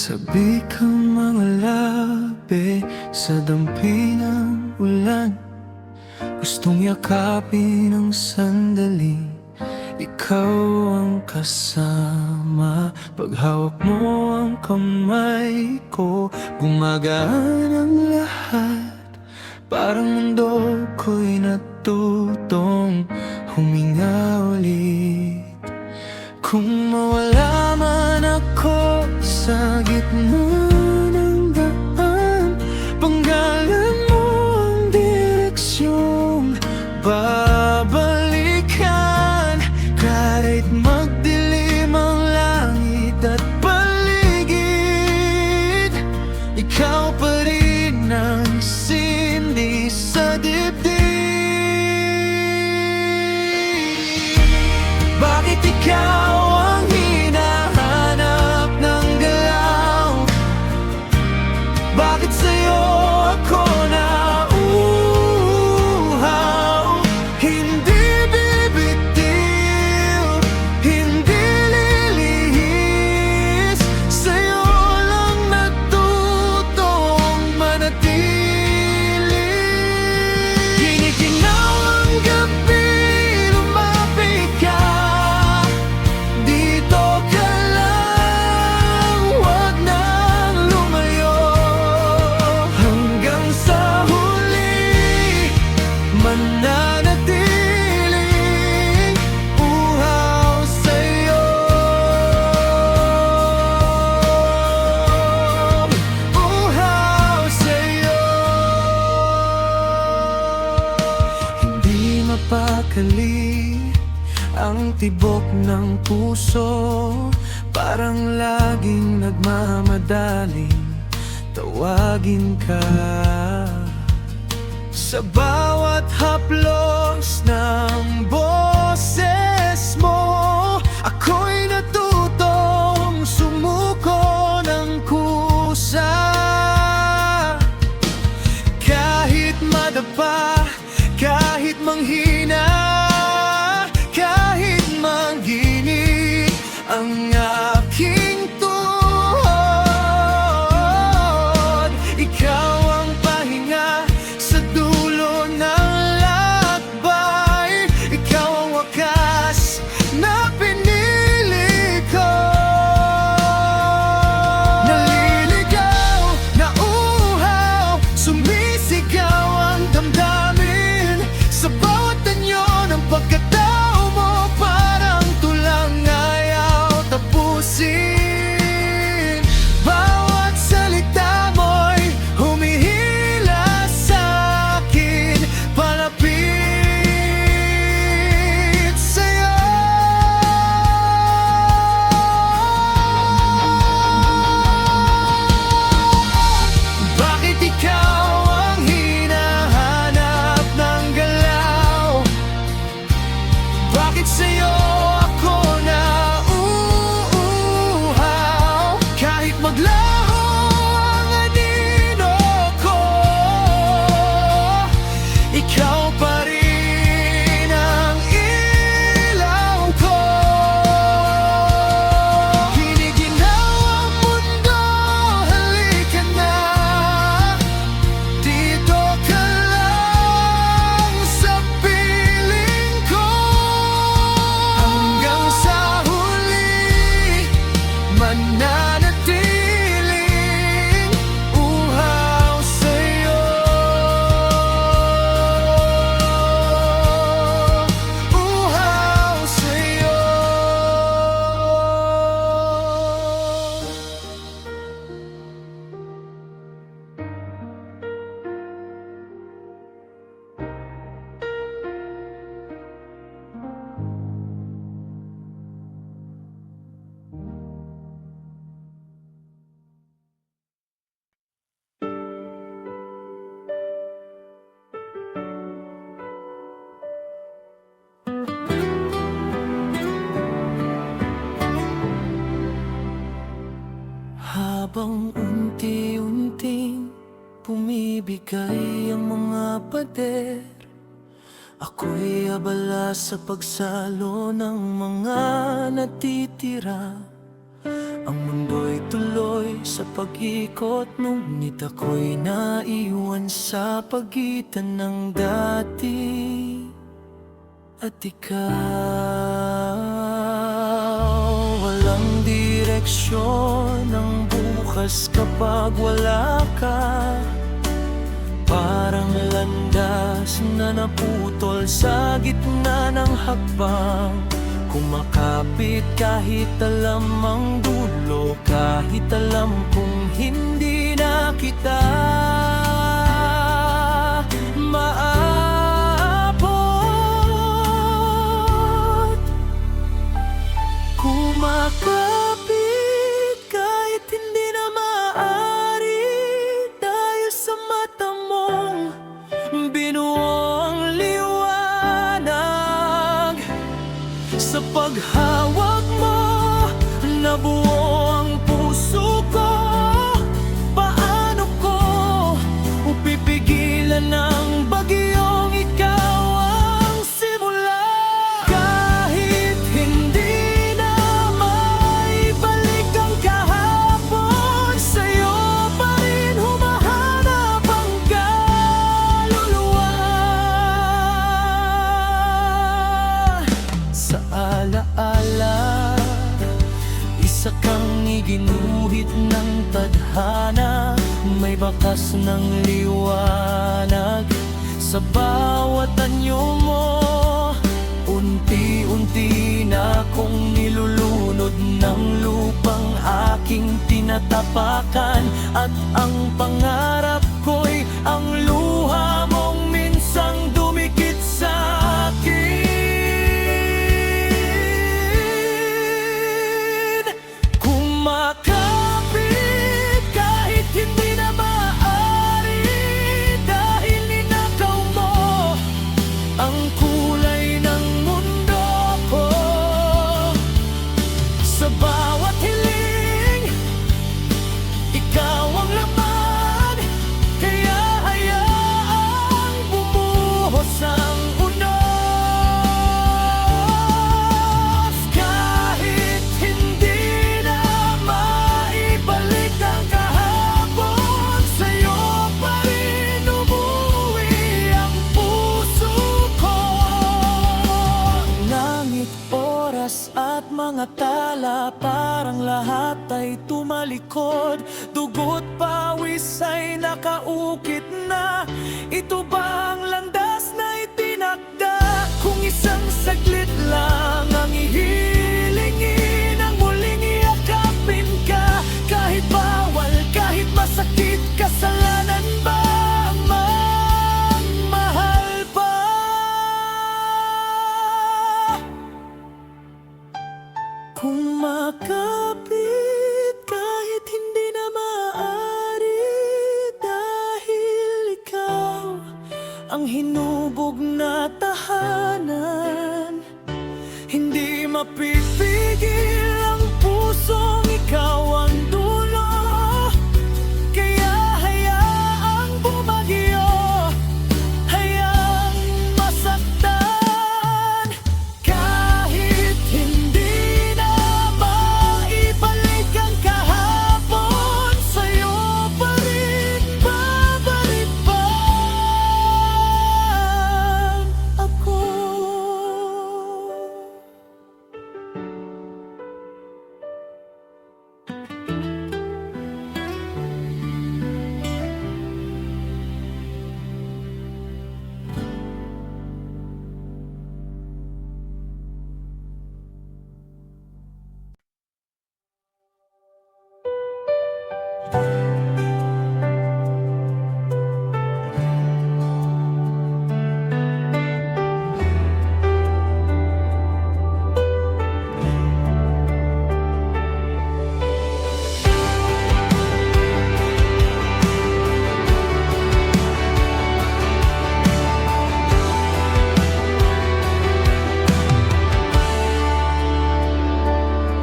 Sabi kang mga labi sa dampi ng ulan, gustong yakapin ng sandali. Ikaw ang kasama, paghawak mo ang kamay ko, gumagaan ang lahat. Parang mundo ko'y natutong huminga ulit. Kung mawala man ako sa gitna ng daan, panggalan mo ang direksyong babalikan. Kahit magdilim ang langit at paligid, ikaw pa rin ang sindi sa dibdib. Bakit ikaw ang hinahanap ng galaw? Bakit sa'yo ako nauuhaw? Hindi bibitiw, hindi lilihis, sa'yo lang natutong manatili. Giniginaw ang gabi, lumapit ka. Dito ka lang, huwag nang lumayo, hanggang sa huli mananatiling uhaw sa'yo. Uhaw sa'yo. Hindi mapakali ang tibok ng puso, parang laging nagmamadaling tawagin ka. Sa bawat haplos ng boses mo, ako'y natutong sumuko ng kusa. Kahit madapa, kahit manghina, kahit mangingi ang aking tuhod, ikaw ang pahinga sa dulo ng lakbay. Ikaw ang wakas na pinili ko. Naliligaw, nauuhaw, sumisigaw ang damdamin sa bawat anyo ng pagkatao mo. Parang tulang ayaw tapusin. Bawat salita mo'y humihila sa'kin, palapit sa'yo. Bakit ikaw ang hinahanap ng galaw? Bakit sa'yo ako nauuhaw? Kahit maglaho ang anino ko, ikaw pa rin ang ilaw ko. Giniginaw ang mundo, halika na. Dito ka lang sa piling ko, hanggang sa huli mananatiling uhaw sa'yo. Uhaw sa'yo. Habang unti-unting bumibigay ang mga pader, ako'y abala sa pagsalo ng mga natitira. Ang mundo'y tuloy sa pag-ikot, ngunit ako'y naiwan sa pagitan ng dati at ikaw. Walang direksyon ang bukas kapag wala ka. Parang landas na naputol sa gitna ng hakbang. Kumakapit kahit alam ang dulo, kahit alam kong hindi na kita maaabot. Kumakapit kahit hindi na maaari, dahil sa mata mong binuo ang liwanag. Sa paghawak mo, nabuo ang puso ko. Paano ko upipigilan ang bagyong ikaw ang simula? Kahit hindi na maibalik ang kahapon, sa'yo pa rin humahanap ang kaluluwa. Sa alaala, isa kang iginuhit ng tadhana. May bakas ng liwanag sa bawat anyo mo. Unti-unti na akong nilulunod ng lupang aking tinatapakan. At ang pangarap ko'y ang luha mong minsang dumikit sa akin. Kumakapit kahit hindi na maaari, dahil ninakaw mo ang kulay ng mundo ko. Sa bawat hiling, ikaw ang laman, kaya hayaang bumuhos ang unos. Kahit hindi na maibalik ang kahapon, sa'yo pa rin umuwi ang puso ko. Langit, oras at mga tala, parang lahat ay tumalikod. Dugo't pawis ay nakaukit na. Ito ba ang landas na itinakda? Kung isang saglit lang ang ihilingin, ang muling iyakapin ka. Kahit bawal, kahit masakit, kasalanan ba ang magmahal pa? Kumakapit kahit hindi na maaari, dahil ikaw ang hinubog na tahanan. Hindi mapipigil ang pusong ikaw ang dulo, kaya hayaang bumagyo, hayaang masaktan. Kahit hindi na maibalik ang kahapon, sa'yo pa rin babalik pa ako.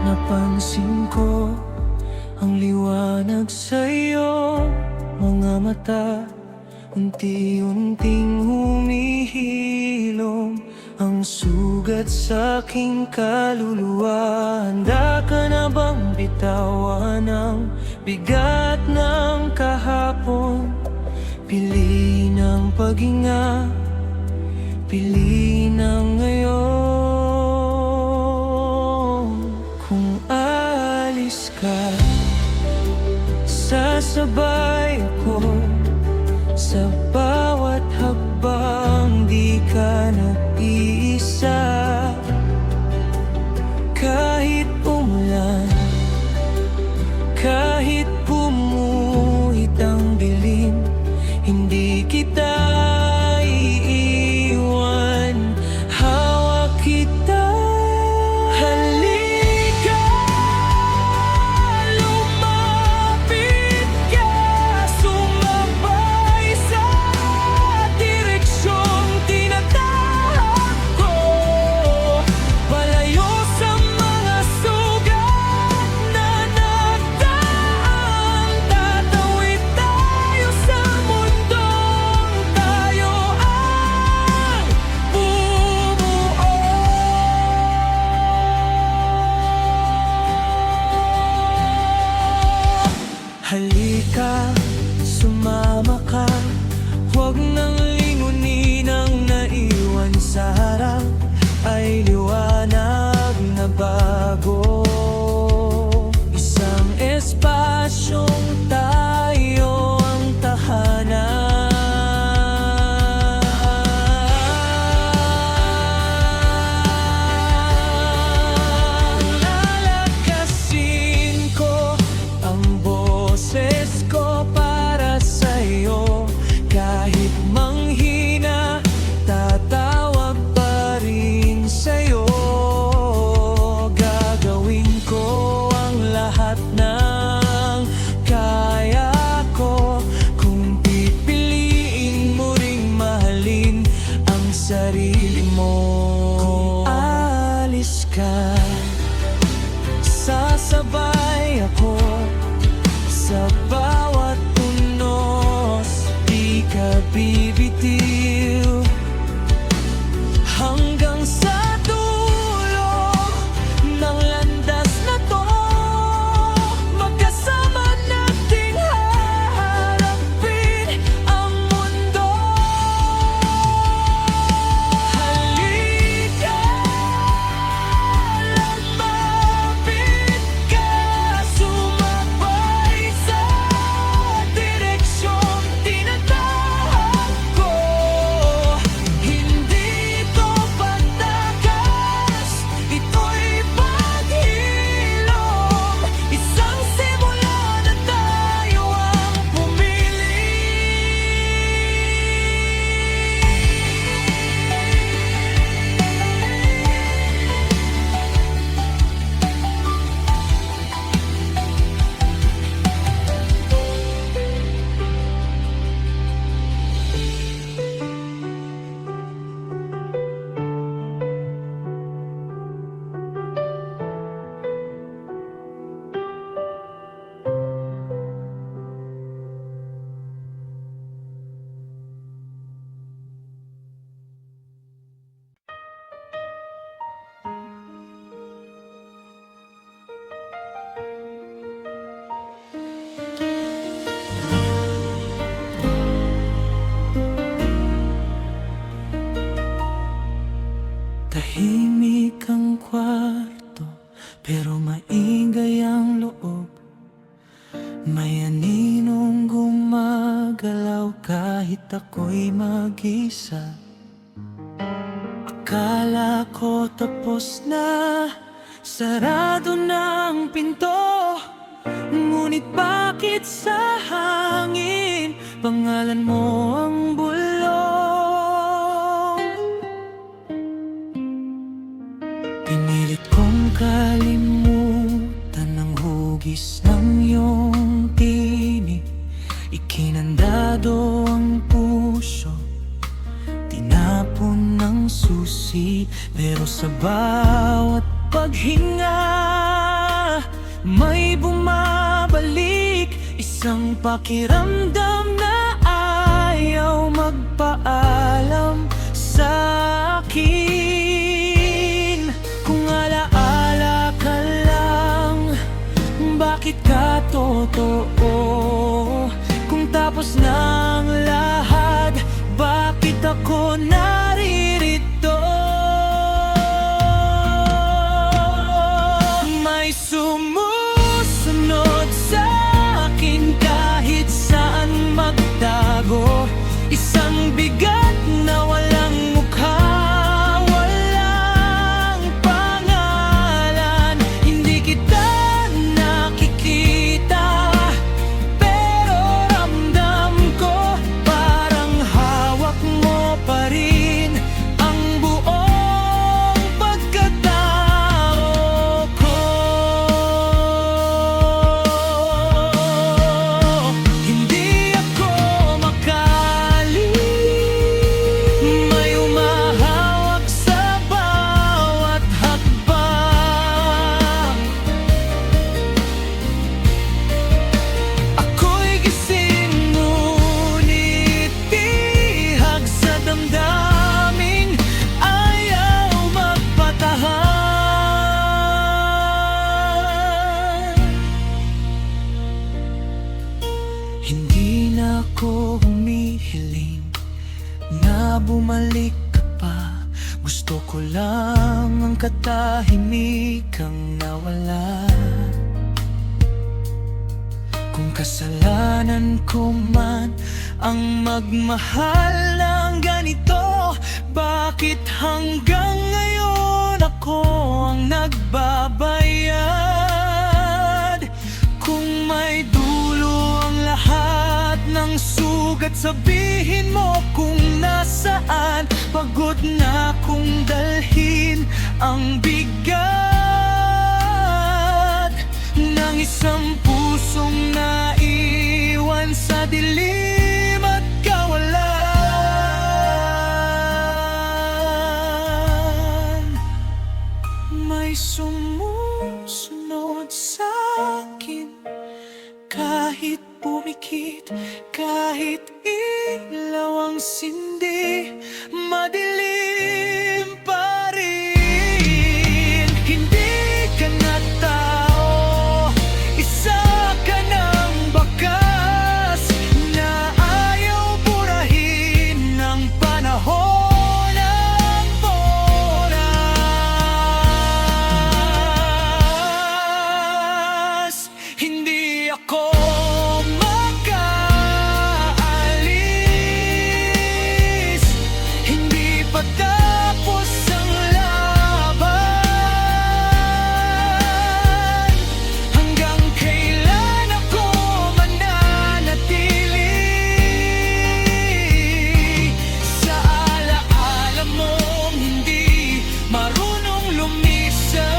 Napansin ko ang liwanag sa iyong mga mata. Unti-unting humihilom ang sugat sa aking kaluluwa. Handa ka na bang bitawan ang bigat ng kahapon? Pili ng paghinga, pili ng ngayon. Kung aalis ka, sasabay ako sa bawat hakbang. Di ka nag-iisa, kahit umulan, kahit bumuhit ang dilim, hindi kita iiwan. Hawak kita, halika, lumapit ka, sumabay sa direksyong tinatahak ko. Palayo sa mga sugat na nagdaan, tatawid tayo sa mundong tayo ang bumuo. Halika, sumama ka, huwag nang lingunin ang naiwan sa harap. Ay liwanag na bago, isang espasyong tayo ang tahanan. Lalakasin ko ang boses ko para sa'yo. Kahit manghina, tatawag pa rin sa'yo. Gagawin ko ang lahat ng kaya ko. Kung pipiliin mo ring mahalin ang sarili mo. Kung alis ka, sasabay ako sa bawat tunos. Di ka bibitiw hanggang sa dulo ng landas na to. Magkasama nating haharapin ang mundo. Halika, lumapit ka, sumabay sa direksyong tinatahak ko. Hindi ito pagtakas, ito'y paghilom. Isang simula na tayo ang pumili. Tahimik ang kwarto, pero maingay ang loob. May aninong gumagalaw kahit ako'y mag-isa. Akala ko tapos na, sarado na ang pinto. Ngunit bakit sa hangin pangalan mo ang bulong? Pinilit kong kalimutan ang hugis ng iyong tinig. Ikinandado ang puso, tinapon ng susi. Pero sa bawat paghinga, may bumabalik isang pakiramdam na ayaw magpaalam sa akin. pagkatapos ng lahat, bakit ako naririto? May sumusunod sa akin kahit saan magtago. Isang bigat na walang mukha, walang pangalan. Hindi kita nakikita, pero ramdam ko parang hawak mo pa rin ang buong pagkatao ko. Hindi ako makali, may umahawak sa bawat hakbang. Ako'y gising ngunit tihag sa damdaming ayaw magpatahan. Hindi na ako humihiling na bumalik ka pa. Gusto ko lang ang katahimikang nawala. Kung kasalanan ko man ang magmahal ng ganito, bakit hanggang ngayon ako ang nagbabayad? Kung may dulo ang lahat ng sugat, sabihin mo kung nasaan. Pagod na kong dalhin ang bigat ng isang pusong naiwan sa dilim at kawalan. May sumusunod sa akin kahit pumikit, kahit ilaw ang sindi, madilim pa rin. Hindi ka na tao, isa ka ng bakas na ayaw burahin ng panahon ng oras. Hindi ako makaalis, hindi pa tapos ang laban. Hanggang kailan ako mananatili sa alaala mong hindi marunong lumisan?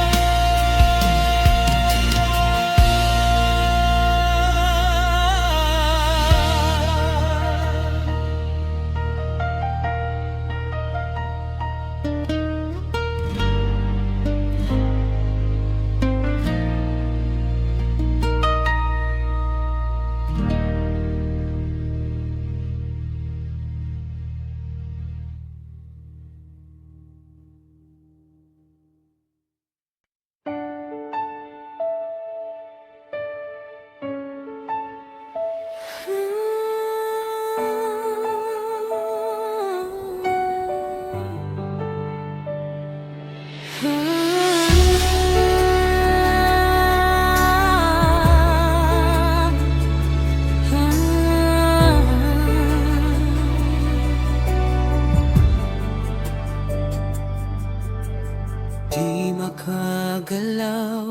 Di makagalaw,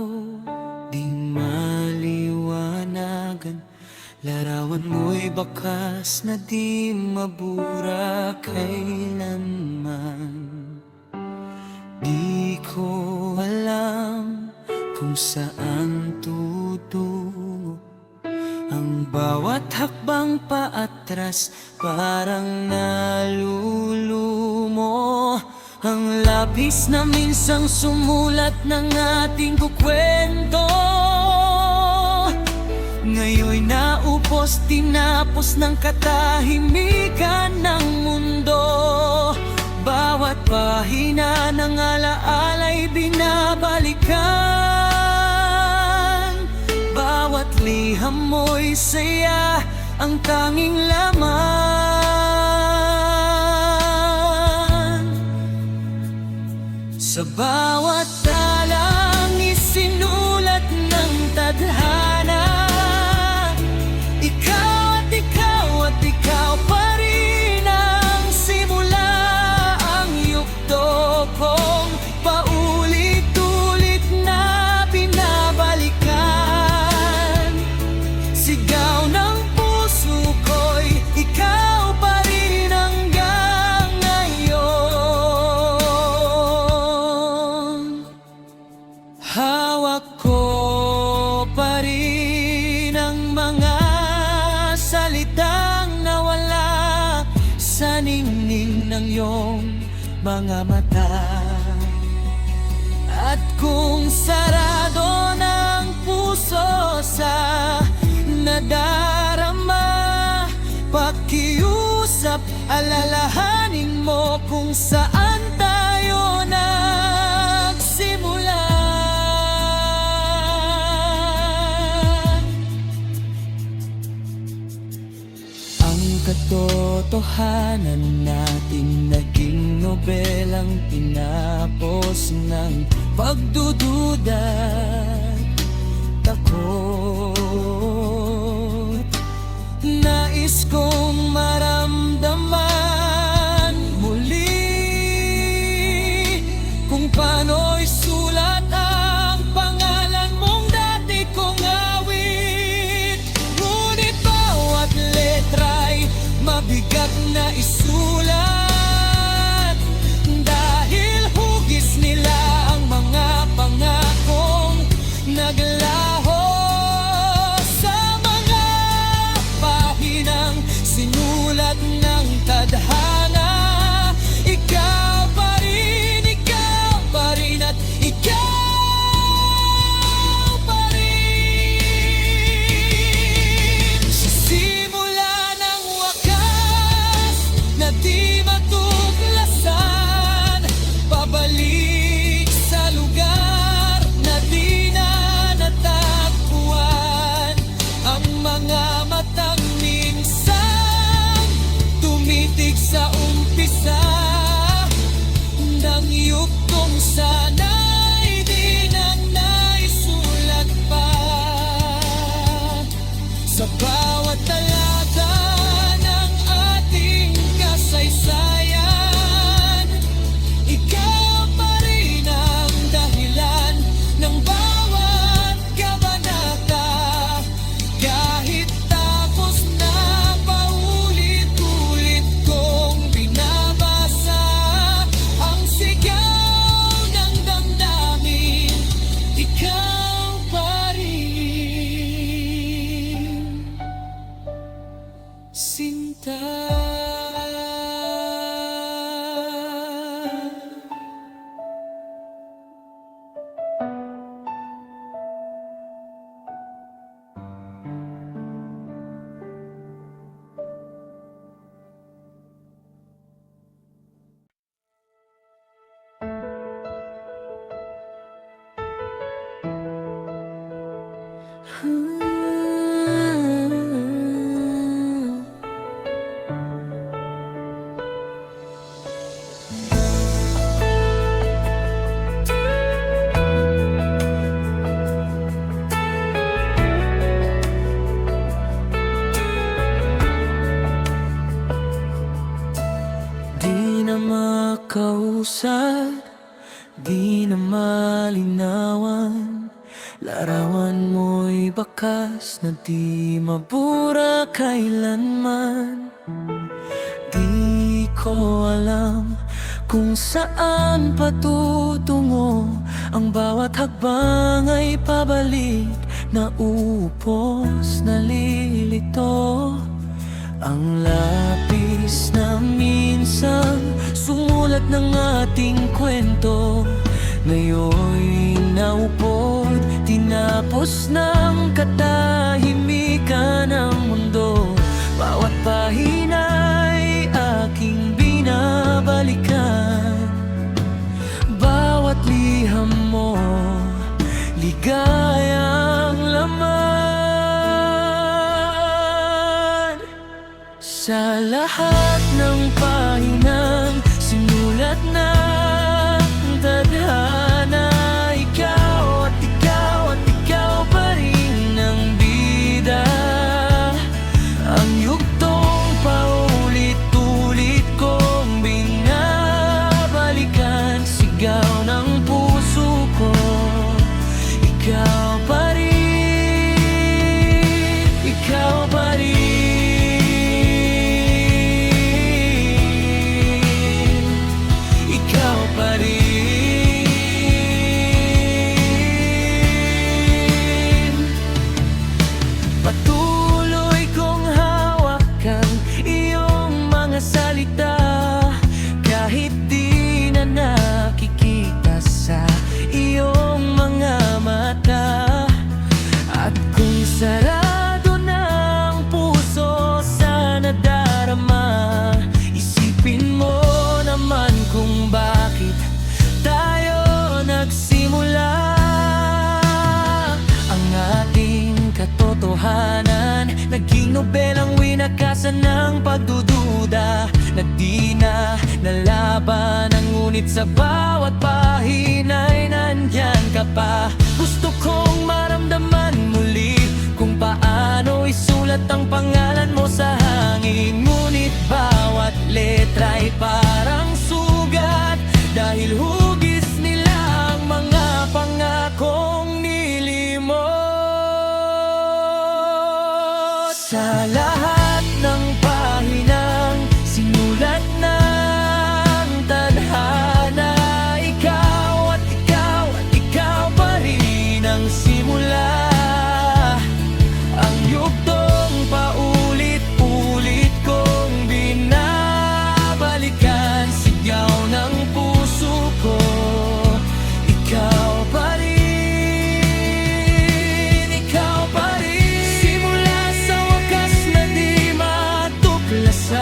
di maliwanagan. Larawan mo'y bakas na di mabura kailanman. Di ko alam kung saan tutungo. Ang bawat hakbang paatras parang nalulumo. Ang labis na minsang sumulat ng ating kukwento, ngayon'y naupos, tinapos ng katahimikan ng mundo. Bawat pahina ng alaala'y binabalikan. Bawat liham mo'y saya ang tanging laman. Sa bawat talang isinulat ng tadhana, ikaw at ikaw at ikaw pa rin ang simula. Ang yugto kong paulit-ulit na binabalikan, sigaw ng puso ko'y ikaw pa rin hanggang ngayon. Hawak ko pa rin ang mga salitang nawala sa ningning ng iyong mga mata. At kung sarado ng puso sa nadarama, pakiusap, alalahanin mo kung saan tayo nagsimula. Ang katotohanan natin naging nobelang tinapos ng pagdududa at takot. Nais kong maramdaman muli kung paano'y sulat ang pangalan mong dati kong awit. Ngunit bawat letra'y mabigat na isulat, dahil hugis nila ang mga pangakong naglaho sa mga pahinang sinulat ng tadhana. Ikaw pa rin at ikaw pa rin. Sa simula ng wakas na di matuklasan, pabalik sa lugar na di na natagpuan. Ang mga matang minsan tumitig sa umpisa ng yugtong sana'y di nang naisulat pa. Sa bawat talata ng ating kasaysayan, ikaw pa rin ang dahilan ng bawat kabanata. Kahit tapos na paulit-ulit kong binabasa ang sigaw ng damdamin, ikaw pa rin, Sinta. Di na makausad, di na malinawan, larawan mo'y bakas na di mabura kailanman. Di ko alam kung saan patutungo, ang bawat hakbang ay pabalik na upos na lilito. Ang lapis na minsan sumulat ng ating kwento, ngayon'y naupod, tinapos ng katahimikan ng mundo. Bawat pahina'y aking binabalikan, bawat liham mo, ligayang laman. Sa lahat ng pahinang sinulat ng tadhana, ikaw at ikaw at ikaw pa rin ang bida. Ang yugtong paulit-ulit kong binabalikan, sigaw ng puso ko, ikaw pa rin, ikaw pa rin. Patuloy kong hawakan iyong mga salita, kahit di na nakikita sa iyong mga mata. At kung sarado ng puso sa nadarama, isipin mo naman kung bakit tayo nagsimula. Ang ating katotohanan naging nobelang winakasan ng pagdududa, na di na nalaban, ngunit sa bawat pahina'y nandyan ka pa. Gusto kong maramdaman muli kung paano isulat ang pangalan mo sa hangin, ngunit bawat letra'y parang sugat, dahil hugis nila ang mga pangakong nilimot. Sa lahat ng pahinang sinulat ng tadhana, ikaw at ikaw at ikaw pa rin ang simula. Ang yugtong paulit-ulit kong binabalikan, sigaw ng puso ko, ikaw pa rin, ikaw pa rin. Simula sa wakas na di matuklasan,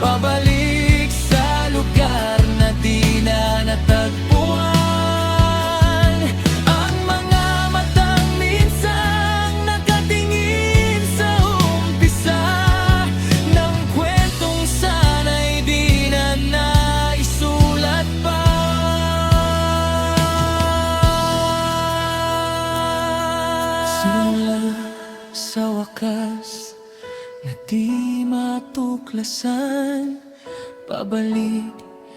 pabalik sa lugar na di na natagpuan. Ang mga matang minsang nakatingin sa umpisa ng kwentong sana'y di na naisulat pa. Simula sa wakas na di matuklasan, pabalik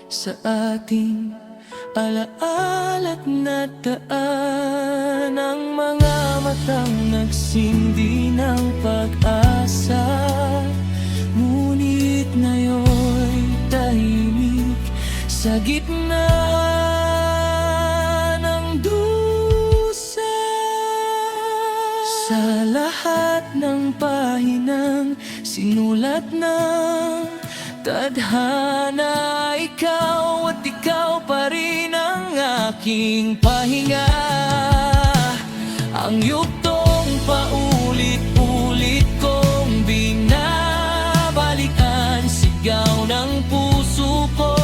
sa ating alaala't nataan. Ang mga matang nagsindi ng pag-asa, ngunit ngayon'y tahimik sa gitna ng dusa. Sa lahat ng pahinang sinulat ng tadhana, ikaw at ikaw pa rin ang aking pahinga. Ang yugtong paulit-ulit kong binabalikan, sigaw ng puso ko,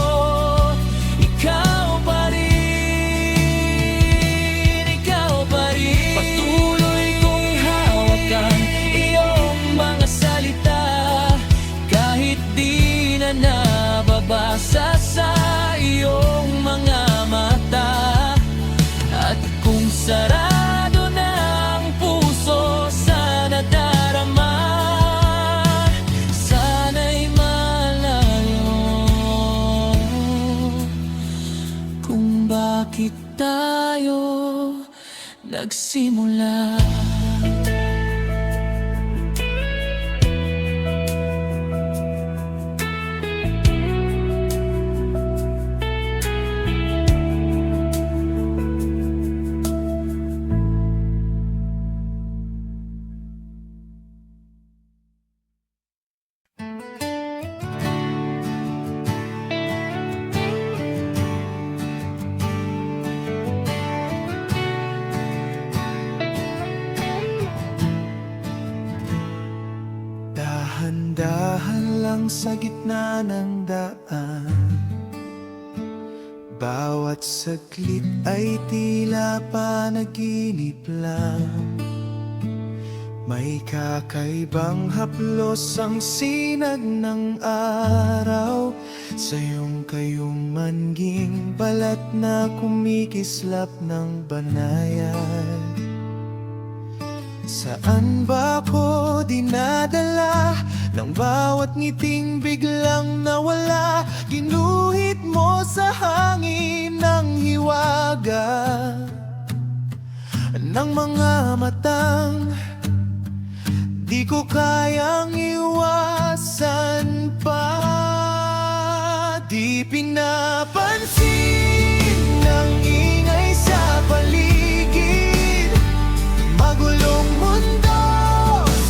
ikaw pa rin, ikaw pa rin. Patuloy kong hawakan iyong mga salita, kahit di na nababasa sa iyong mga mata. At kung sarado ng puso sa nadarama, sana'y malayo kung bakit tayo nagsimula. Dahan-dahan lang sa gitna ng daan, bawat saglit ay tila panaginip lang. May kakaibang haplos ang sinag ng araw sa iyong kayumangging balat na kumikislap ng banayad. Saan ba ako dinadala ng bawat ngiting biglang nawala? Ginuhit mo sa hangin ng hiwaga ng mga matang di ko kayang iwasan pa. Di pinapansin ng ingay sa paligid, magulong mundo,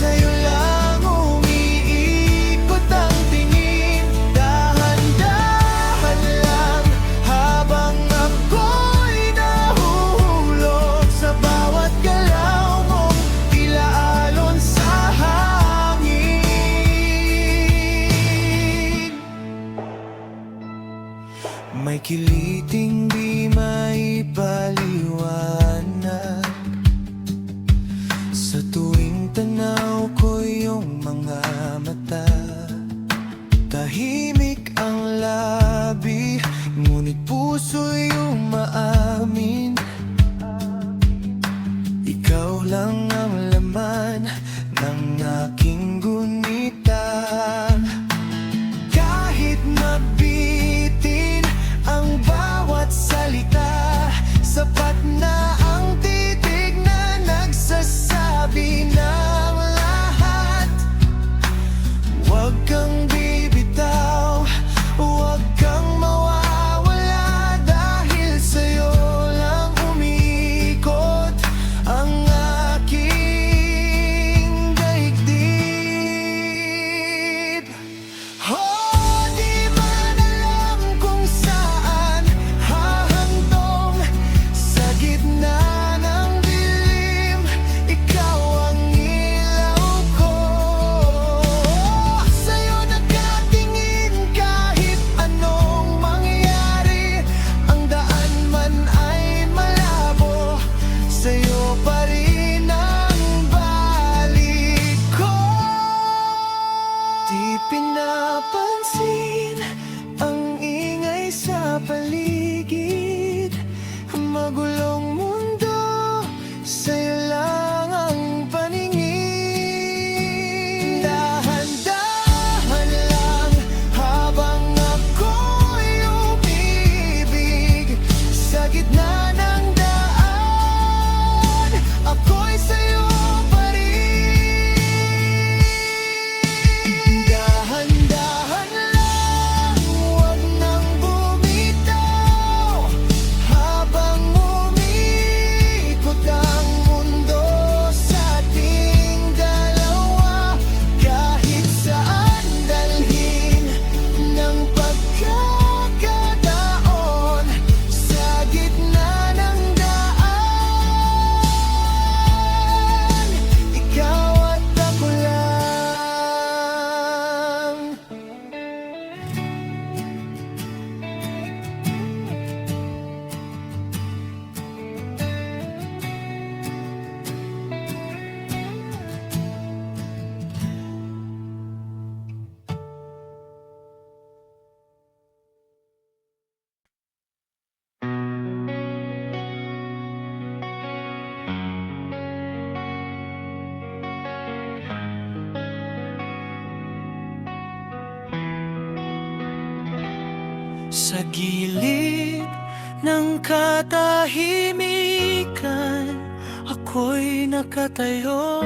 sa'yo lang umiikot ang tingin. Dahan-dahan lang habang ako'y nahuhulog sa bawat galaw mong tila alon sa hangin. May kiliting di maipaliwanag sa tuwing tanaw ko yung mga mata. Tahimik ang labi, ngunit puso'y umaamin. Ikaw lang ang laman ng aking gunita. Kahit mabitin ang bawat salita, sapat na ang titig na nagsasabi ng lahat. Huwag kang bibitaw, huwag kang mawawala, dahil sa'yo lang umiikot ang aking daigdig. Oh, di man alam kung saan hahantong, sa gitna ng dilim, ikaw ang ilaw ko. Sa'yo nakatingin kahit anong mangyari, ang daan man ay malabo, sa'yo pa rin ang balik ko. Di pinapansin ang ingay sa paligid, magulong mundo, sa'yo lang ang paningin. Dahan-dahan lang habang ako'y umibig, sa gitna ng daan, ako'y sa'yo pa rin. Dahan-dahan lang, huwag nang bumitaw, habang umiikot ang mundo sa ating dalawa. Kahit saan dalhin ng pagkakataon, sa gitna ng daan, ikaw at ako lang. Sa gilid ng katahimikan, ako'y nakatayo.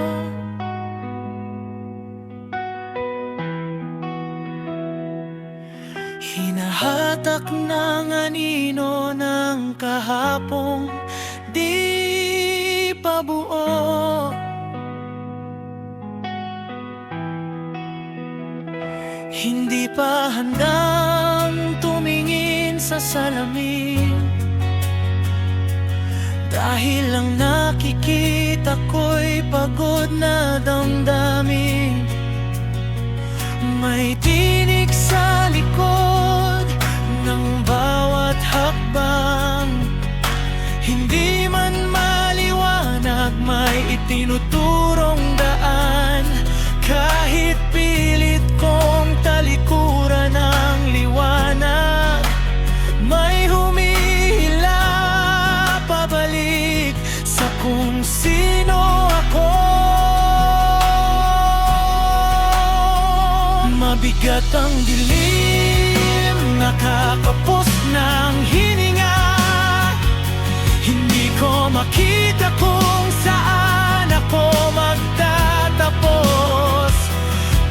Hinahatak ng anino ng kahapong di pa buo. Hindi pa handang tumingin sa salamin, dahil ang nakikita ko'y pagod na damdamin. May tinig sa likod ng bawat hakbang, hindi man maliwanag, may itinuturong daan. Mabigat ang dilim, nakakapos ng hininga. Hindi ko makita kung saan ako magtatapos.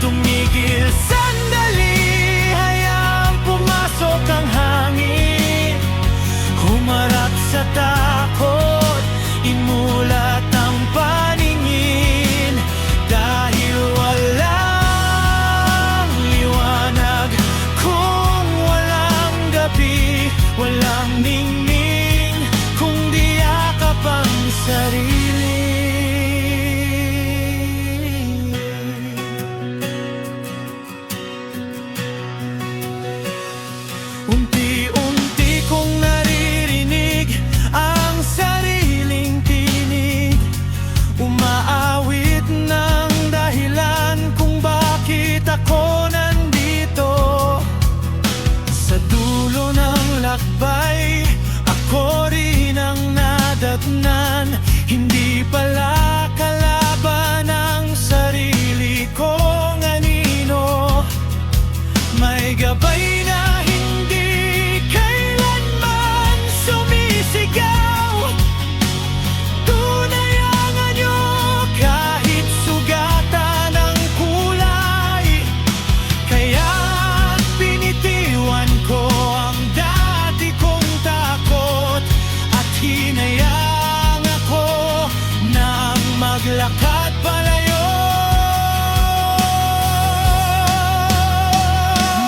Tumigil sandali, hayaang pumasok ang hangin. Humarap sa takot, imulat ang paningin. Dahil walang liwanag kung walang gabi, walang ningning kung di yakap ang sarili. Unti-unti kong naririnig ang sariling tinig, umaawit ng dahilan kung bakit ako nandito. Sa dulo ng lakbay, ako rin ang nadatnan. Hindi pala kalaban ang sarili kong anino. May gabay na hindi kailanman sumisigaw. Tunay ang anyo kahit sugatan ng kulay. Kaya't pinitiwan ko ang dati kong takot at hinayang ako na maglakad palayo.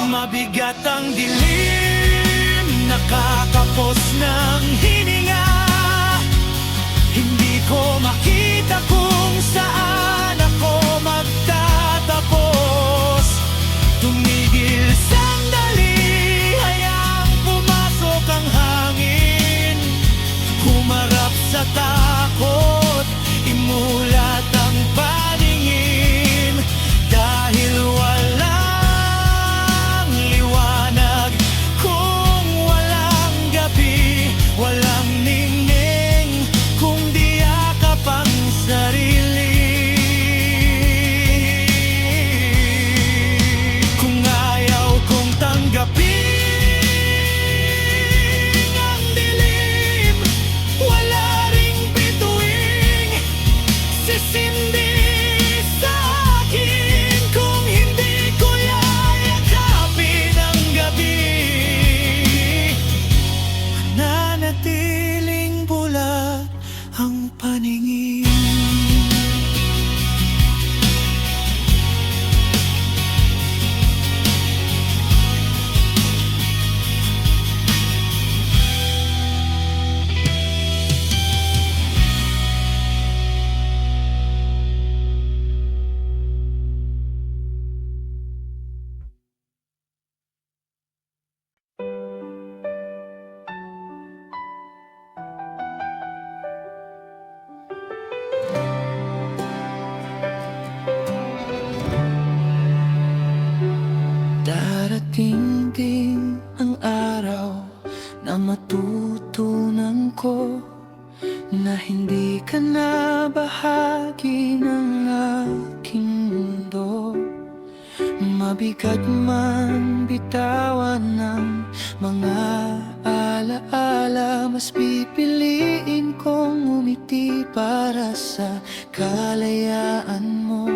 Mabigat ang dilim, nakakapos ng hininga. Hindi ko makita kung saan ako magtatapos. Tumigil sandali, hayaang pumasok ang hangin. Humarap sa takot, imulat ang paningin. Dahil walang liwanag kung walang gabi, walang ningning kung di yakap ang sarili. Kung ayaw kong tanggapin ang dilim, wala ring bituing sisindi sa akin. Kung hindi ko yayakapin ang gabi, nanatiling bulat ang paningin. Darating din ang araw na matutunan ko na hindi ka na bahagi ng aking mundo. Mabigat man bitawan ng mga alaala, mas pipiliin kong umiti para sa kalayaan mo.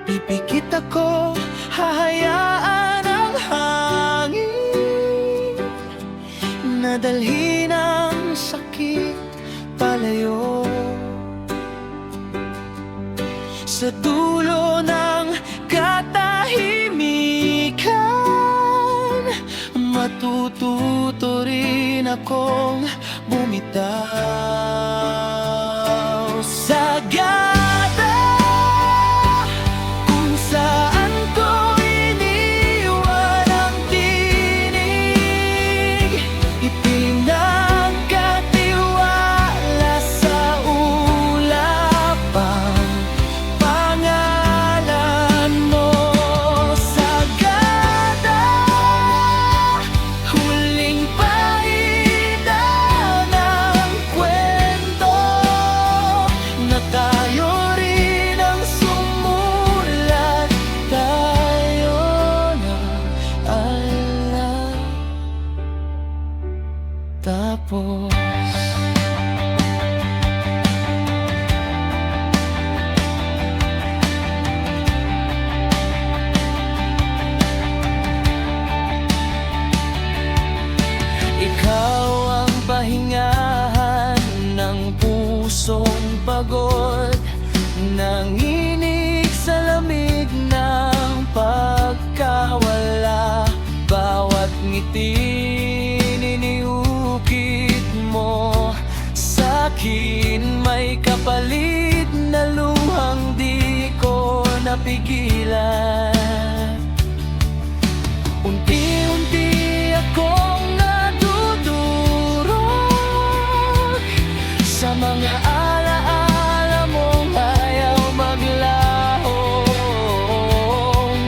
Pipikit ako, hahayaan ang hangin na dalhin ang sakit palayo. Sa dulo ng katahimikan, matututo rin akong bumitaw. Sagada kung saan ko iniwan ang tinig, ipinagkatiwala sa ulap ang pangalan mo. Sagada, huling pahina ng kwento. nanginig sa lamig ng pagkawala. Bawat ngiti iniukit mo sa'kin, may kapalit na luhang di ko napigilan. Unti-unti akong nadudurog sa mga alaala mong ayaw maglaho.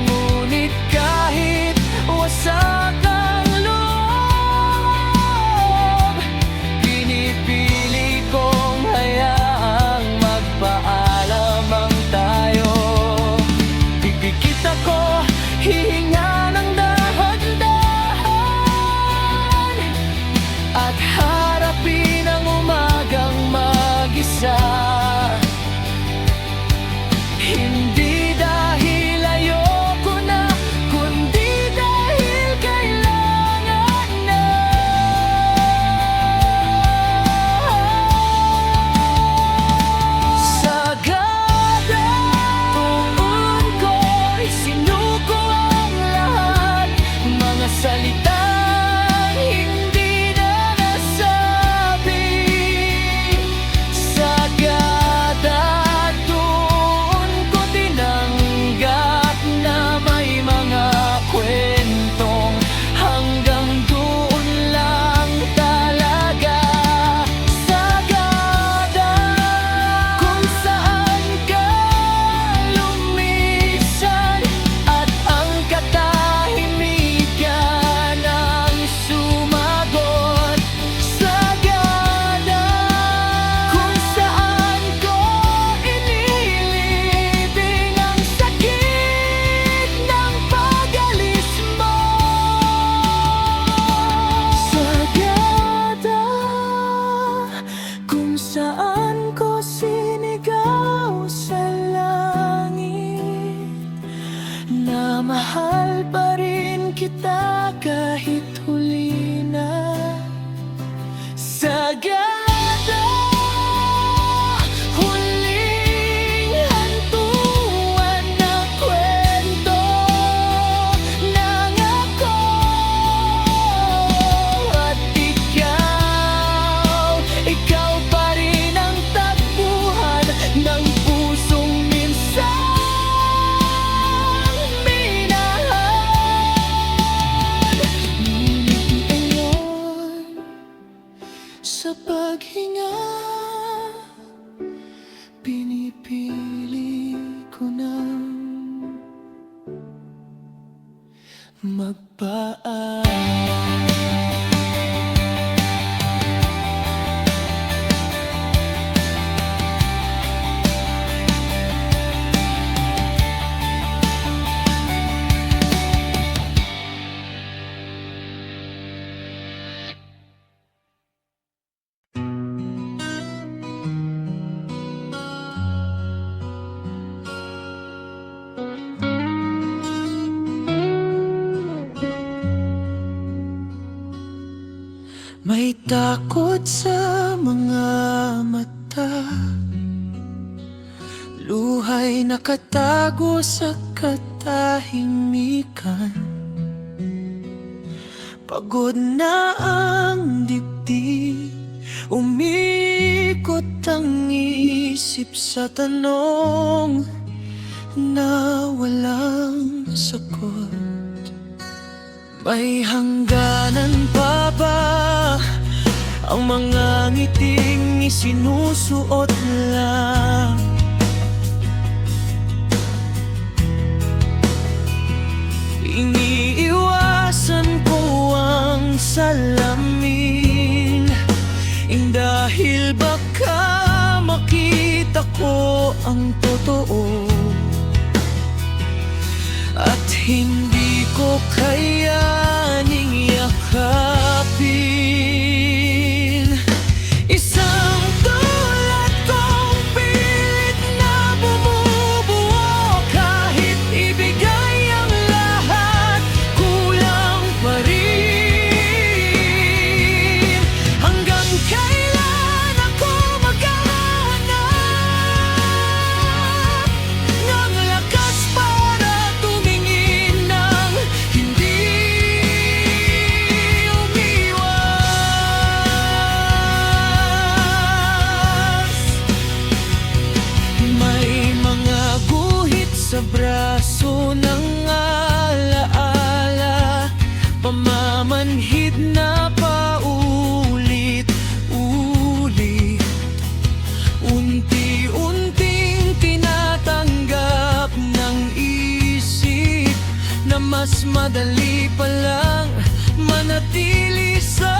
Ngunit kahit wasak ang loob, pinipili kong hayaang magpaalamang tayo. Pipikit ako, hihinga ng dahan-dahan, at harapin ang umagang mag-isa. Hindi dahil ayoko na, kundi dahil kailangan na. Sagada, tuon ko'y sinuko ang lahat, mga salitang hindi na nasabi. Sagada, doon ko tinanggap na may mga kwentong hanggang doon lang talaga. Sagada, kung saan ka lumisan at ang katahimikan ang sumagot. Sagada, kung saan ko inilibing ang sakit ng pag-alis mo. Sagada, kung saan ko sinigaw sa langit na mahal pa rin kita kahit huli na. Sagada, huling hantuan na kwento ng ako at ikaw pa rin ang tagpuan ng pusong minsan minahal. Ngunit ngayon, sa paghinga, pinipili ko nang magpaalam. May takot sa mga mata, luha'y nakatago sa katahimikan. Pagod na ang dibdib, umikot ang isip sa tanong na walang sagot. May hangganan pa ba ang mga ngiting isinusuot lang? Iniiwasan ko ang salamin dahil baka makita ko ang totoo at hindi ko kayaning yakapin. Isang tulad kong pilit na bumubuo, kahit ibigay ang lahat, kulang pa rin. Hanggang kailan ako maghahanap mas madali palang manatili sa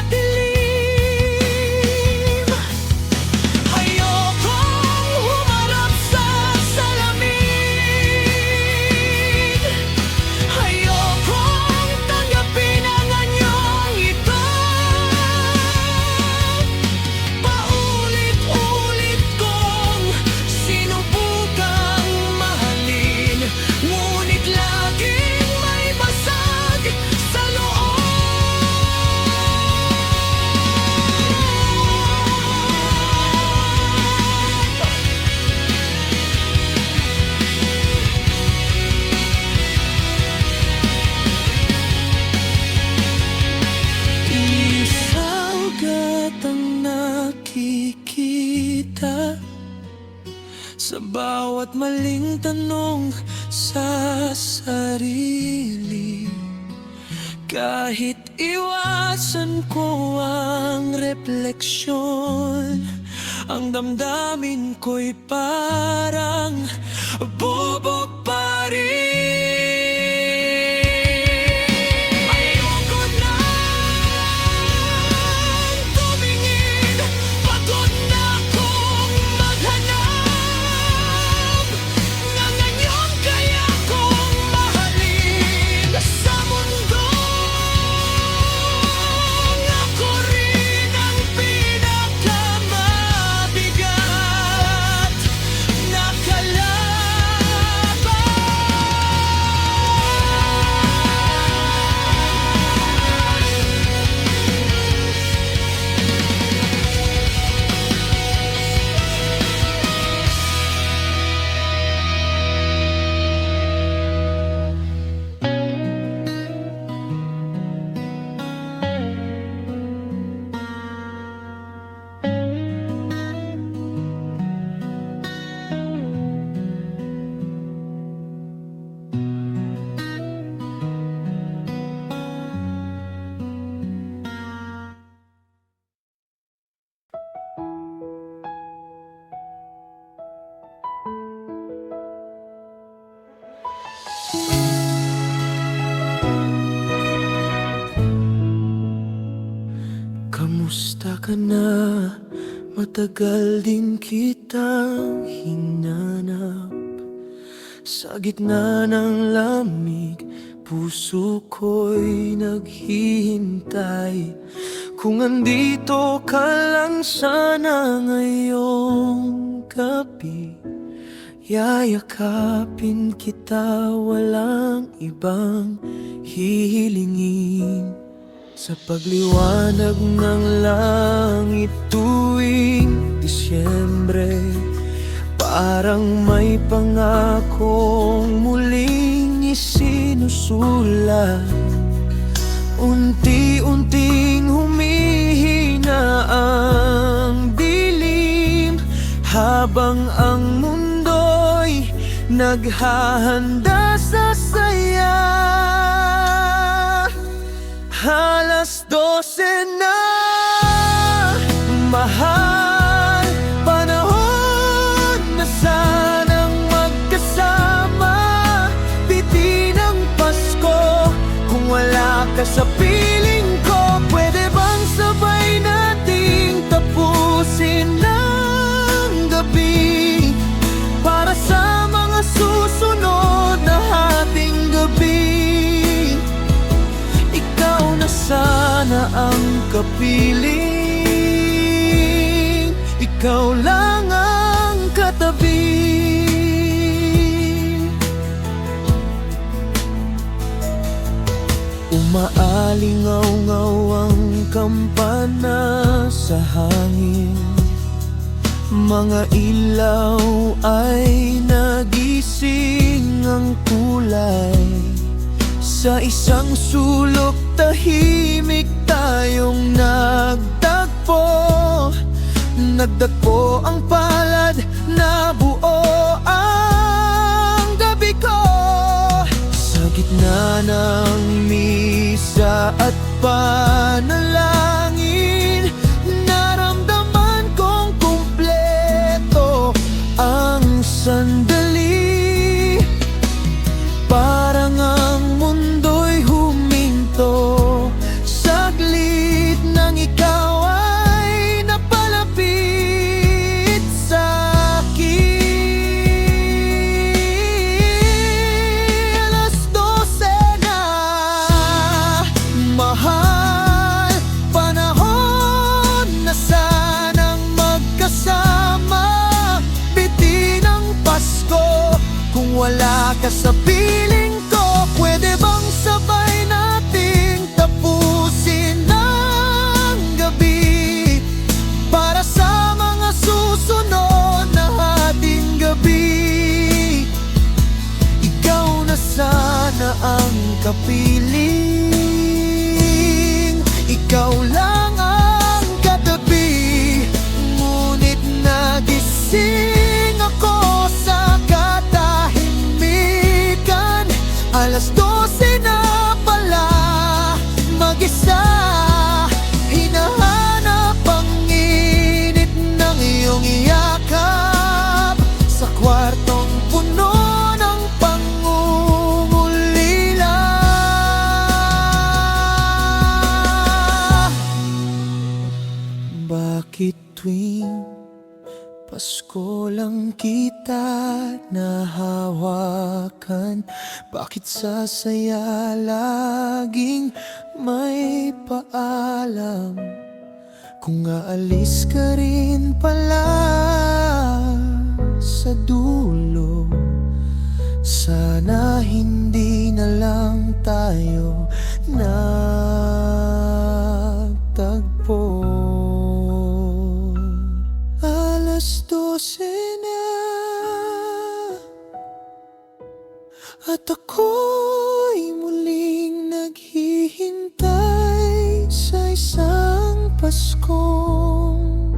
dilim. Ayokong humarap sa salamin, ayokong tanggapin ang anyong ito. Paulit-ulit kong sinubukang mahalin, ngunit laging may basag sa loob. Isang gatang nakikita sa bawat maling tanong sa sarili. Kahit iwasan ko ang refleksyon, ang damdamin ko'y parang bubog pa rin. Ayoko nang tumingin, pagod na akong maghanap ng anyong kaya kong mahalin sa mundo. Ako rin ang pinakamabigat na kalaban. Kamusta ka na? Matagal din kitang hinanap. Sa gitna ng lamig, puso ko'y naghihintay. Kung andito ka lang sana ngayong gabi, yayakapin kita, walang ibang hihilingin. Sa pagliwanag ng langit tuwing Disyembre, parang may pangakong muling isinusulat. Unti-unting humihina ang dilim, habang ang mundo'y naghahanda sa saya. Alas 12 na, mahal, panahon na sanang magkasama. Bitin ang Pasko kung wala ka sa piling ko. Pwede bang sabay nating tapusin ang gabi para sa mga susunod na hating gabi? Sana ang kapiling, ikaw lang ang katabi. Umaalingaw-ngaw ang kampana sa hangin, mga ilaw ay nagising ang kulay. Sa isang sulok tahimik tayong nagtagpo. Nagdagpo ang palad na buo ang gabi ko. Sa gitna ng misa at panalangin, naramdaman kong kumpleto ang sandali. Parang ang na ang kapiling. Ikaw lang ang katabi, ngunit nagising ako sa katahimikan. Alas 12 na pala, mag-isa, hinahanap ang init ng iyong yakap sa kwartong puno ng pangungulila. Bakit tuwing Pasko lang kita nahawakan? Bakit sa saya laging may paalam? Kung aalis ka rin pala sa dulo, sana hindi na lang tayo nagtagpo. Alas 12 na at ako'y muling naghihintay sa isang Paskong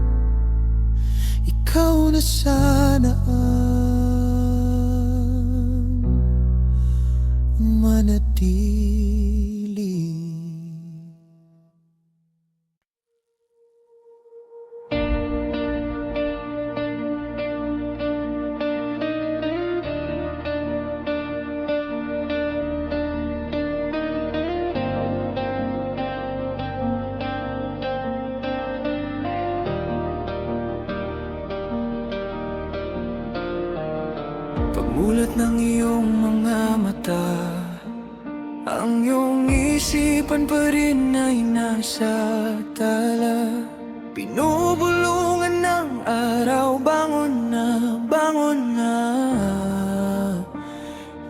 ikaw na sana ang manatili. Pagmulat ng iyong mga mata, ang iyong isipan pa rin ay nasa tala. Pinubulungan ng araw, bangon na, bangon na.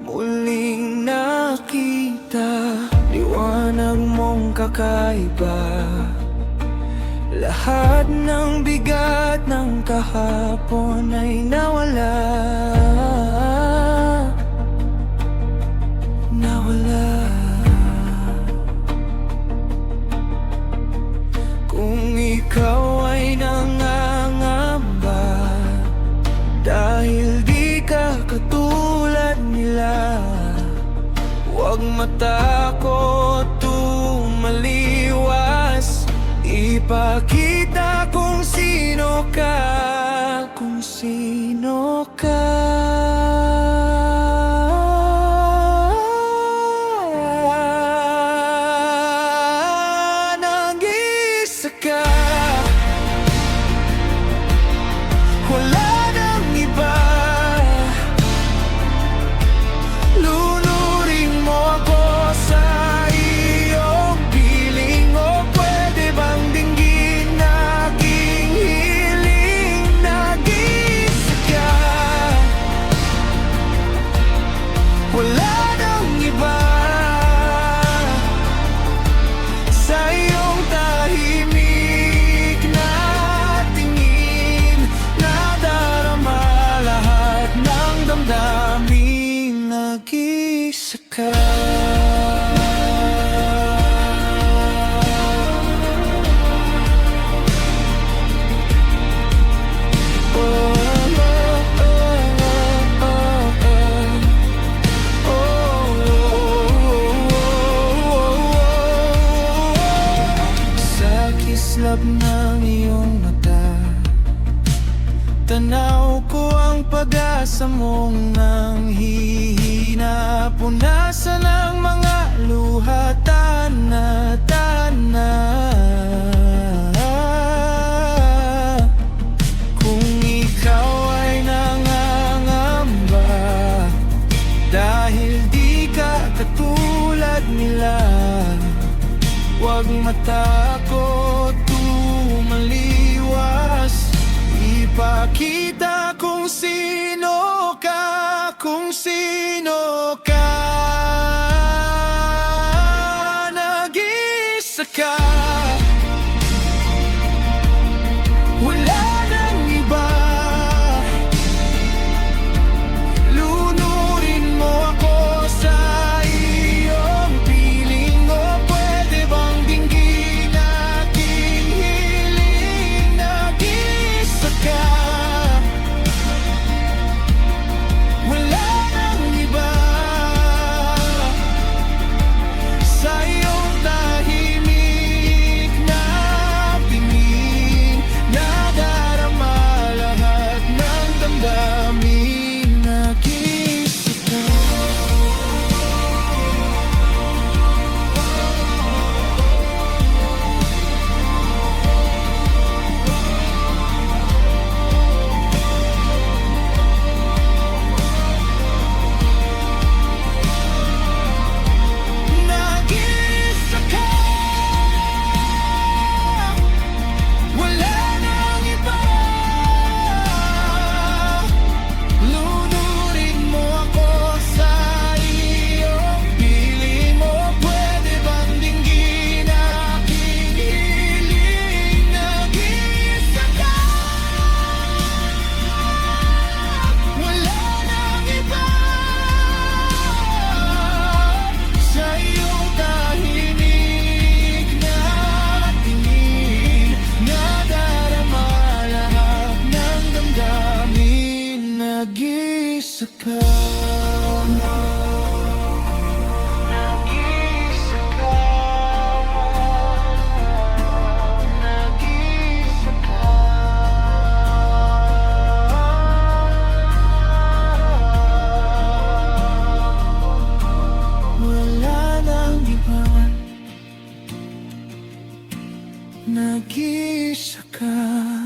Muling nakita, liwanag mong kakaiba. Lahat ng bigat ng kahapon ay nawala. Nawala. Kung ikaw ay nangangamba dahil di ka katulad nila, huwag matakot, tumaliwas. Ipakita kung sino ka, kung sino ka. Nag-isa ka, wala nang iba. Lunurin mo ako sa iyong piling, o pwede bang dinggin aking hiling? Nag-isa ka, wala nang iba. Sa iyong tahimik na tingin, nadarama lahat ng damdamin. Nag-isa ka. Sa kislap ng iyong mata, tanaw ko ang pag-asa mong nanghihina. Punasan ang mga luha, tana-tana. Kung ikaw ay nangangamba dahil di ka katulad nila, huwag matakot, tumaliwas. Ipakita kung sino ka, kung sino ka. Nag-isa ka, wala nang iba. Lunurin mo ako sa nag-iisa ka.